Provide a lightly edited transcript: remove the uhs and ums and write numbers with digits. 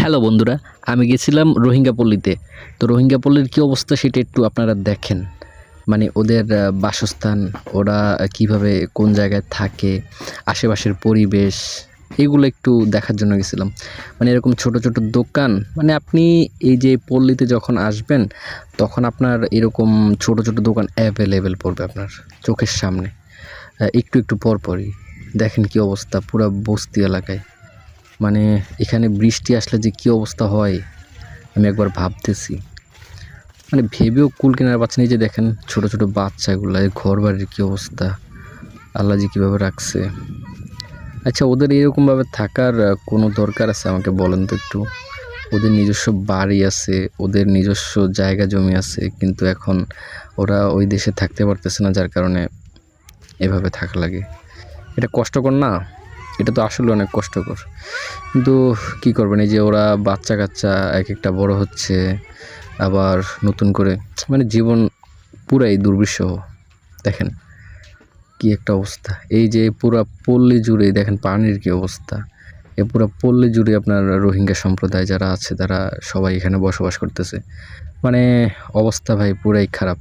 Hello বন্ধুরা, আমি গেছিলাম রোহিঙ্গা পল্লীতে। তো রোহিঙ্গা পল্লীর কী অবস্থা সেটা একটু আপনারা দেখেন। মানে ওদের বাসস্থান, ওরা কিভাবে কোন জায়গায় থাকে, আশেপাশের পরিবেশ, এগুলো একটু দেখার জন্য গেছিলাম। মানে এরকম ছোট, ছোট দোকান, মানে আপনি এই যে পল্লীতে যখন আসবেন, তখন আপনার এরকম ছোট, ছোট দোকান অ্যাভেলেবেল পড়বে আপনার চোখের সামনে। একটু, একটু পরপরই। দেখেন কী অবস্থা পুরা বস্তি এলাকায়। মানে এখানে বৃষ্টি আসলে যে কী অবস্থা হয় আমি একবার ভাবতেছি। মানে ভেবেও কুল কিনারা পাচ্ছি না। এই যে দেখেন ছোট ছোট বাচ্চাগুলো, ঘর বাড়ির কী অবস্থা, আল্লাহ যে কীভাবে রাখছে। আচ্ছা, ওদের এরকমভাবে থাকার কোনো দরকার আছে? আমাকে বলেন তো একটু। ওদের নিজস্ব বাড়ি আছে, ওদের নিজস্ব জায়গা জমি আছে, কিন্তু এখন ওরা ওই দেশে থাকতে পারতেছে না, যার কারণে এভাবে থাকা লাগে। এটা কষ্টকর না? এটা তো আসলে অনেক কষ্টকর, কিন্তু কী করবেন? এই যে ওরা বাচ্চা কাচ্চা এক একটা বড় হচ্ছে, আবার নতুন করে মানে জীবন পুরাই দুর্বিষহ। দেখেন কি একটা অবস্থা। এই যে পুরা পল্লী জুড়ে দেখেন পানির কি অবস্থা। এ পুরা পল্লী জুড়ে আপনার রোহিঙ্গা সম্প্রদায় যারা আছে তারা সবাই এখানে বসবাস করতেছে। মানে অবস্থা ভাই পুরাই খারাপ।